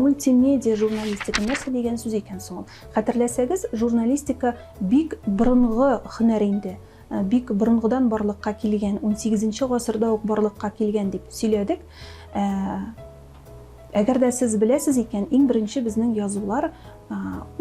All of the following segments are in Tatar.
мультимедиа журналистика нәрсә дигән сүз икән соң ул? Хәтерләсәгез, журналистика бик борынгы һөнәр инде. Бик борынгыдан барлыкка килгән, 18-нче гасырда ук барлыкка килгән дип сөйләдек. Әгәр дә сез беләсез икән, иң беренче безнең язулар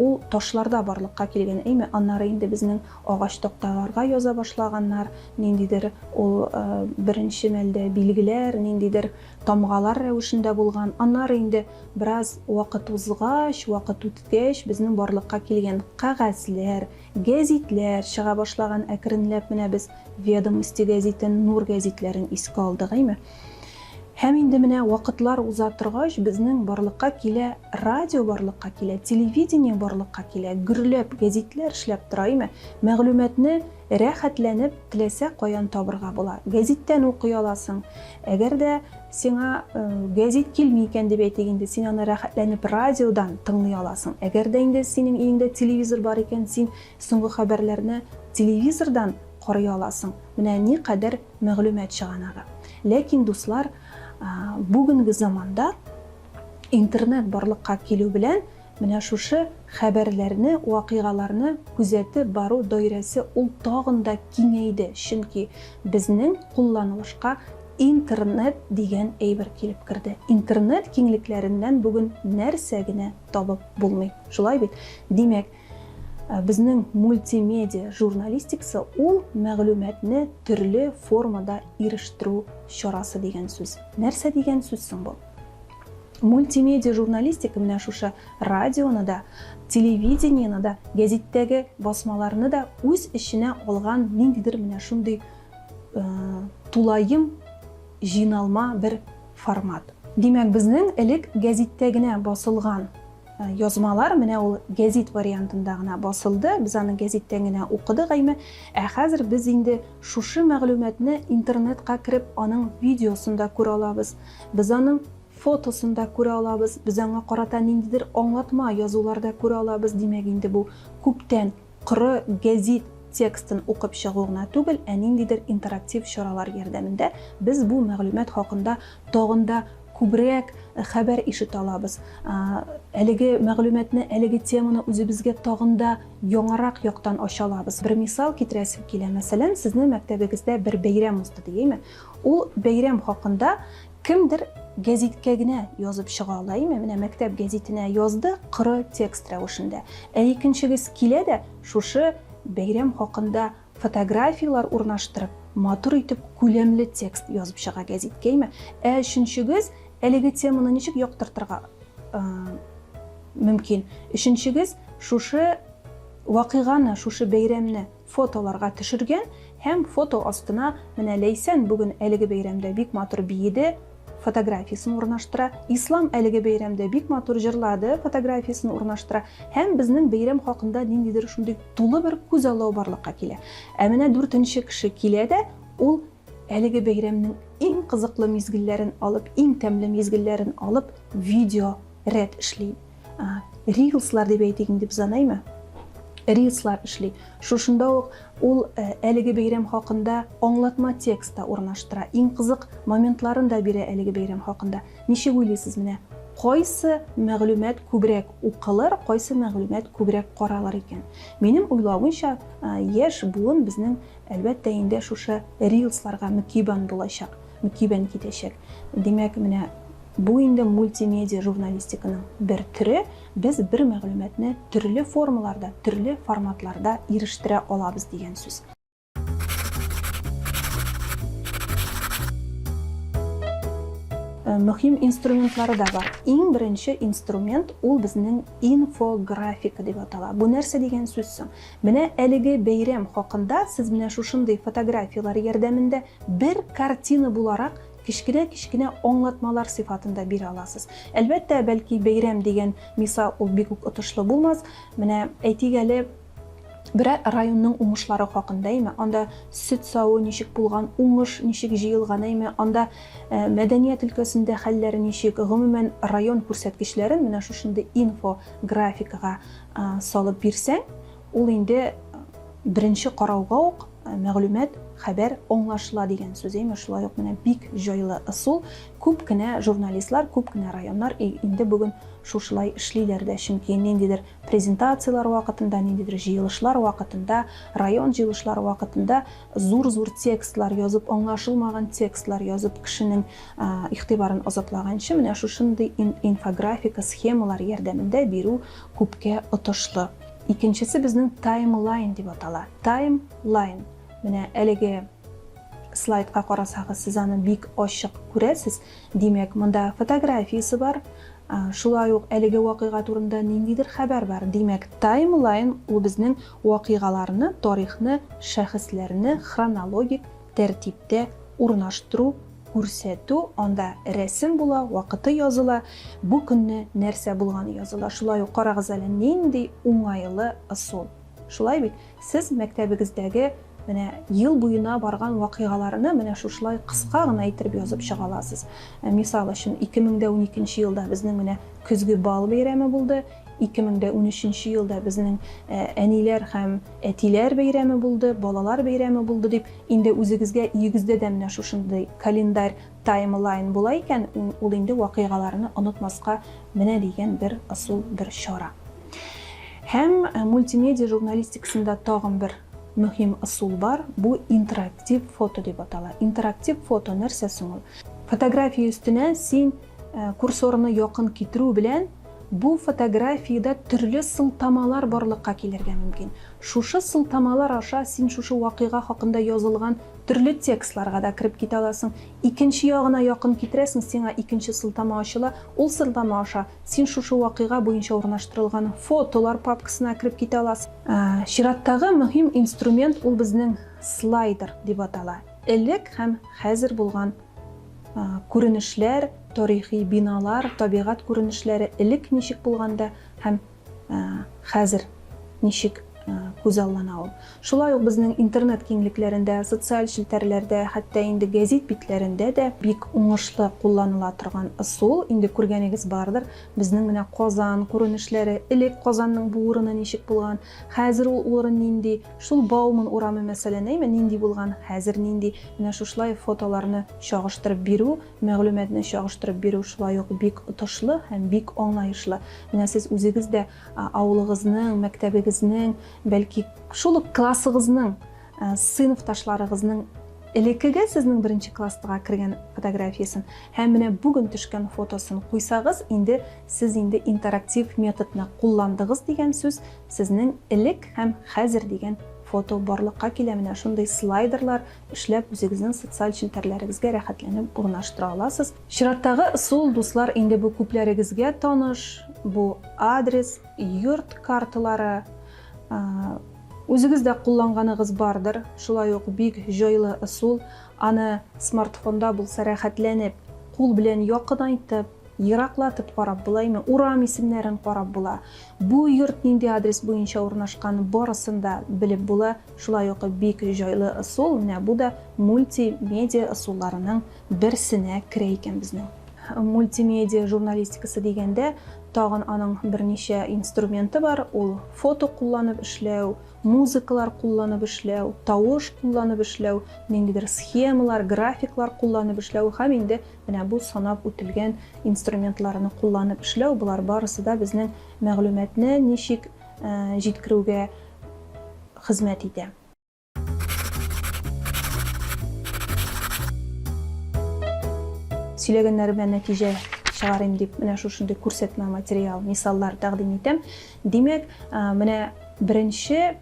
ул ташларда барлыкка килгән. Әйме, аннары инде безнең агач такталарга яза башлаганнар, ниндидер ул беренче мәлдә билгеләр, ниндидер тамгалар рәвешендә булган. Аннары инде бераз вакыт узгач, вакыт үткәч, безнең барлыкка килгән кагазьләр, гәзитләр чыга башлаган. Әкренләп менә без Ведомости гәзитен, Нур гәзитләрен искә алдык, әйме. Һәм инде менә вакытлар уза торгач, безнең барлыкка килә, радио барлыкка килә, телевидение барлыкка килә, гөрләп гәзитләр эшләп тора, әйме. Мәгълүматны рәхәтләнеп теләсә каян табырга була. Гәзиттән укый аласың. Әгәр дә сиңа гәзит килми икән дип әйтик инде, син аны рәхәтләнеп радиодан тыңлый аласың. Әгәр дә инде синең өеңдә телевизор бар икән, син соңгы хәбәрләрне телевизордан карый аласың. Менә ни кадәр мәгълүмат чыганагы. Ләкин дуслар, бүгенге заманда интернет барлыкка килү белән менә шушы хәбәрләрне, вакыйгаларны күзәтеп бару даирәсе ул тагын да киңәйде. Чөнки безнең кулланылышка интернет дигән әйбер килеп керде. Интернет киңлекләреннән бүген нәрсә генә табып булмый. Шулай бит? Димәк, безнең мультимедиа журналистикасы ул мәгълүматны төрле формада ирештерү чарасы дигән сүз. Нәрсә дигән сүз соң бу? Мультимедиа журналистика менә шушы радионы да, телевидениены да, гәзиттәге басмаларны да үз эченә алган ниндидер менә шундый тулайым җыйналма бер формат. Димәк, безнең элек гәзиттә генә басылган язмалар менә ул гәзит вариантында гына басылды. Без аны гәзиттән генә укыдык, әйме. Хәзер без инде шушы мәгълүматны интернетка кирип, аның видеосын да күрә алабыз. Без аның фотосын да күрә алабыз. Без аңа карата ниндидер аңлатма язуларда күрә алабыз. Димәк, инде бу күптән коры гәзит текстын укып чыгу гына түгел, ниндидер интерактив чаралар ярдәмендә без бу мәгълүмат хакында тагын да күбрәк хәбәр ишетә алабыз. Әлеге мәгълүматны, әлеге теманы үзебезгә тагын да яңарак яктан ача алабыз. Бер мисал китерәсем килә. Мәсәлән, сезнең мәктәбегездә бер бәйрәм узды, дигәйме? Ул бәйрәм хакында кемдер гәзиткә генә язып чыга ала, әйме? Менә мәктәп гәзитенә язды, коры текст рәвешендә. Икенчегез килә дә шушы бәйрәм хакында фотографиялар урнаштырып, матур итеп күләмле текст язып чыга гәзиткә, әйме? Өченчегез әлеге теманы ничек яктыртырга мөмкин? Өченчегез шушы вакыйганы, шушы бәйрәмне фотоларга төшергән һәм фото астына менә Ләйсән бүген әлеге бәйрәмдә бик матур биеде, фотографиясын урнаштыра. Ислам әлеге бәйрәмдә бик матур җырлады, фотографиясын урнаштыра. Һәм безнең бәйрәм хакында ниндидер шундый тулы бер күз аллау барлыкка килә. Менә 4нче кеше килә дә, ул әлеге бәйрәмнең иң кызыклы мизгелләрен алып, иң тәмле мизгелләрен алып, видео рәт эшли. Рилслар дип әйтик инде без аны, рилслар эшли. Шушында ук ул әлеге бәйрәм хакында аңлатма текстта урнаштыра. Иң кызык моментларын да бирә әлеге бәйрәм хакында. Ничек уйлыйсыз менә? Кайсы мәгълүмат күбрәк укылыр, кайсы мәгълүмат күбрәк каралыр икән? Минем уйлавымча, яшь буын безнең әлбәттә инде шушы рилсларга мөкибан булачак, мөкибан китәчәк. Димәк, менә бу инде мультимедиа журналистиканың бер төре. Без бер мәгълүматны төрле формаларда, төрле форматларда ирештерә алабыз дигән сүз. Мөһим инструментлары да бар. Иң беренче инструмент ул безнең инфографика дип атала. Бу нәрсә дигән сүз соң? Менә әлеге бәйрәм хакында сез менә шушындый фотографиялар ярдәмендә бер картина буларак кичкенә аңлатмалар сыйфатында бирә аласыз. Әлбәттә, бәлки бәйрәм дигән мисал ул бик үк отышлы булмас. Менә әйтик әле бер районның уңышлары хакында, анда сөт савы ничек булган, уңыш ничек җыелган, анда мәдәният өлкәсендә хәлләре ничек, гомумән район күрсәткечләрен менә шушындый инфографикага салып бирсәң, ул инде беренче карауга ук мәгълүмат, хәбәр аңлашыла дигән сүз. Шулай ук менә бик җайлы ысул. Күп кенә журналистлар, күп кенә районнар инде бүген шушылай эшлиләр дә, чөнки ниндидер презентациялар вакытында, ниндидер җыелышлар вакытында, район җыелышлары вакытында зур текстлар язып, аңлашылмаган текстлар язып, кешенең игътибарын азаплаганчы, менә шушындый инфографика, схемалар ярдәмендә бирү күпкә отышлы. Икенчесе безнең таймлайн дип атала. Таймлайн. Менә әлеге слайдка карасагыз, сез аны бик ачык күрәсез. Димәк, монда фотографиясе бар. Шулай ук әлеге вакыйга турында ниндидер хәбәр бар. Димәк, таймлайн ул безнең вакыйгаларны, тарихны, шәхесләрне хронологик тәртиптә урнаштыру, күрсәтү, анда рәсем була, вакыты языла, бу көнне нәрсә булганы языла. Шулай ук карагыз әле, нинди уңайлы ысул. Шулай бит, сез мәктәбегездәге менә ел буена барган вакыйгаларны менә шушылай кыска гына әйтеп язып чыга аласыз. Мисал өчен 2012 елда безнең менә көзге бал бәйрәме булды. 2013 елда безнең әниләр һәм әтиләр бәйрәме булды, балалар бәйрәме булды дип, инде үзегезгә өегездә дә менә шушындый календарь, таймлайн була икән, ул инде вакыйгаларны онытмаска менә дигән бер ысул, бер чара. Һәм мультимедиа журналистикасында тагын бер мөһим ысул бар. Бу интерактив фото дип атала. Интерактив фото нәрсә соң ул? Фотография өстенә син курсорны якын китерү белән бу фотографиядә төрле сылтамалар барлыкка килергә мөмкин. Шушы сылтамалар аша син шушы вакыйга хакында язылган төрле текстларга да кирип китә аласың. Икенче ягына якын китерәсең, сиңа икенче сылтама ачыла. Ул сылтама аша син шушы вакыйга буенча урнаштырылган фотолар папкасына кирип китә аласың. Чираттагы мөһим инструмент ул безнең слайдер дип атала. Элек һәм хәзер булган күренешләр, тарихи биналар, табигать күренешләре элек ничек булганда һәм хәзер ничек күзаллана ул. Шулай ук безнең интернет киңлекләрендә, социаль челтәрләрдә, хәтта инде гәзит битләрендә дә бик уңышлы кулланыла торган ысул. Инде күргәнегез бардыр. Безнең менә Казан күренешләре, элек Казанның бу урыны ничек булган, хәзер ул урын нинди, шул Бауман урамы мәсәлән нинди булган, хәзер нинди, менә шушлай фотоларны чагыштырып бирү, мәгълүматны чагыштырып бирү шулай ук бик отышлы һәм бик аңлаешлы. Менә сез үзегез дә авылыгызның, мәктәбегезнең, бәлки шул классыгызның, сыйныфташларыгызның элеккегә сезнең беренче класстагы кергән фотографиясын һәм менә бүген төшкән фотосын куйсагыз, инде сез инде интерактив методны кулландыгыз дигән сүз, сезнең элек һәм хәзер дигән фото барлыкка килә. Менә шундый слайдерлар эшләп үзегезнең социаль челтәрләрегезгә рәхәтләнеп урнаштыра аласыз. Чираттагы ысул, дуслар, инде бу күпләрегезгә таныш. Бу адрес, йорт карталары, үзегездә кулланганыгыз бардыр. Шулай ук бик җайлы ысул. Аны смартфонда булса рәхәтләнеп, кул белән якынайтып, ераклатып карап булаймы, урам исемнәрен карап була. Бу йорт нинди адрес буенча урнашкан, барысын да белеп була. Шулай ук бик җайлы ысул. Менә бу да мультимедиа ысулларының берсенә керә икән безнең. Мультимедиа журналистикасы дигәндә тагын аның берничә инструменты бар. Ул фото кулланып эшләү, музыкалар кулланып эшләү, тавыш кулланып эшләү, ниндидер схемалар, графиклар кулланып эшләү һәм инде менә бу санап үтелгән инструментларны кулланып эшләү, булар барысы да безнең мәгълүматны ничек җиткерүгә хезмәт итә. Сөйләгәннәремнән нәтиҗә чыгарым дип, менә шушындый күрсәтмә материал, мисаллар тәкъдим итәм. Димәк, менә беренче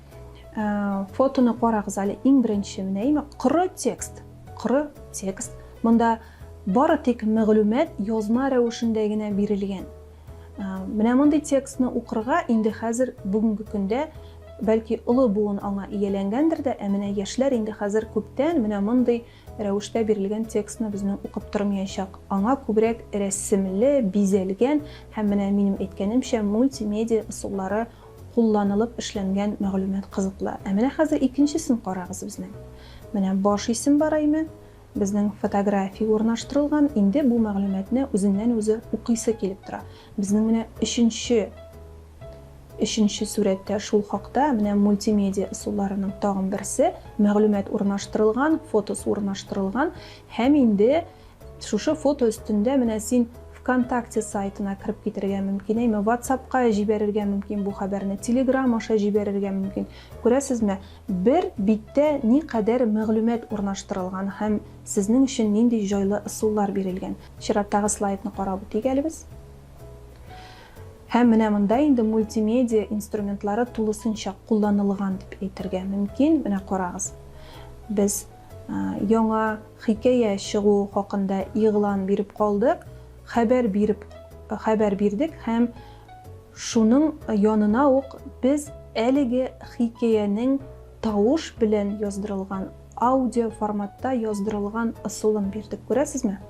фотоны карагыз әле, иң беренче менә коры текст. Монда бары тик мәгълүмат язма рәвешендә генә бирелгән. Менә мондый текстны укырга инде хәзер бүгенге көндә бәлки улы буын аңа ияләнгәндер дә, менә яшьләр инде хәзер күптән менә мондый рәвештә бирелгән текстны безнең укып тормаячак. Аңа күбрәк рәсемле, бизәлгән һәм менә минем әйткәнемчә мультимедиа ысуллары кулланылып эшләнгән мәгълүмат кызыклы. Менә хәзер икенчесен карагыз безнең. Менә баш исем бараймы? Безнең фотография урнаштырылган, инде бу мәгълүматны үзеннән үзе укыйсы килеп тора. Безнең менә 3-нче сүрәттә шул хакта менә мультимедиа ысулларының тагын берсе мәгълүмат урнаштырылган, фотос урнаштырылган һәм инде шушы фото өстендә менә син ВКонтакте сайтына кирип китергә мөмкин, әйме WhatsAppка җибәрергә мөмкин бу хәбәрне, Telegram аша җибәрергә мөмкин. Күрәсезме, бер биттә никадәр мәгълүмат урнаштырылган һәм сезнең өчен нинди җайлы ысуллар бирелгән. Чираттагы слайдны карап үтик әлебез. Һәм менә монда инде мультимедиа инструментлары тулысынча кулланылган дип әйтергә мөмкин. Менә карагыз. Без яңа хикәя чыгу хакында игълан биреп калдык. Хәбәр бирдек һәм шуның янына ук без әлеге хикәянең тавыш белән яздырылган, аудио форматта яздырылган ысулын бирдек. Күрәсезме?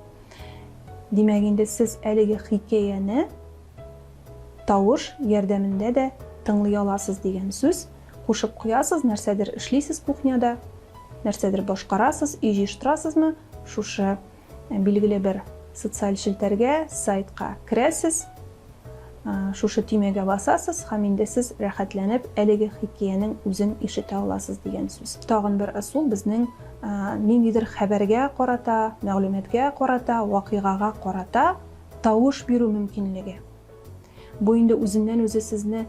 Димәк, инде сез әлеге хикәяне тавыш ярдәмендә дә тыңлый аласыз дигән сүз. Кушып куясыз, нәрсәдер эшлисез кухняда, нәрсәдер башкарасыз, җыештырасызмы? Шушы билгеле бер социаль челтәргә, сайтка керәсез, шушы төймәгә басасыз һәм инде сез рәхәтләнеп әлеге хикәянең үзен ишетә аласыз дигән сүз. Тагын бер ысул безнең ниндидер хәбәргә карата, мәгълүматка карата, вакыйгага карата тавыш бирү мөмкинлеге. Бу инде үзеннән үзе сезне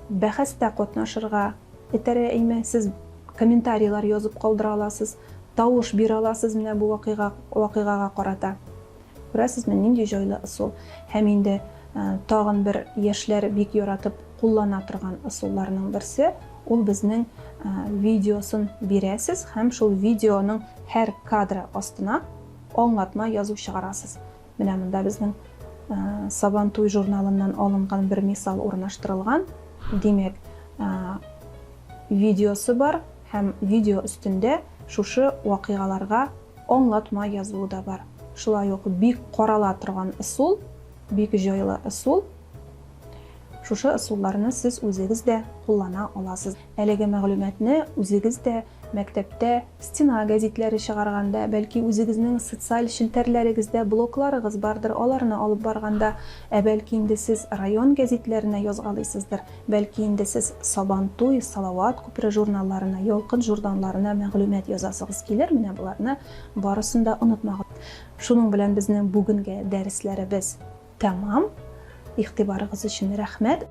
бәхәстә катнашырга этәрә, әйме, сез комментарийлар язып калдыра аласыз, тавыш бирә аласыз менә бу вакыйгага карата. Күрәсезме, нинди җайлы ысул. Һәм инде тагын бер яшьләр бик яратып куллана торган ысулларның берсе, ул безнең видеосын бирәсез һәм шул видеоның һәр кадры астына аңлатма язу чыгарасыз. Менә монда безнең Сабантуй журналыннан алынган бер мисал урнаштырылган. Димәк, видеосы бар һәм видео өстендә шушы вакыйгаларга аңлатма язуы да бар. Шулай ук бик карала торган ысул, бик җайлы ысул. Шушы ысулларны сез үзегез дә куллана аласыз. Әлеге мәгълүматны үзегез дә мәктәптә стена гәзитләре чыгарганда, бәлки үзегезнең социаль челтәрләрегездә блогларыгыз бардыр, аларны алып барганда, бәлки инде сез район гәзитләренә язгалыйсыздыр, бәлки инде сез Сабантуй, Салават күпер журналларына, Ялкын журналларына мәгълүмат язасыгыз килер, менә буларны барысын да онытмагыз. Шуның белән безнең бүгенге дәресләребез тәмам. Игътибарыгыз өчен рәхмәт.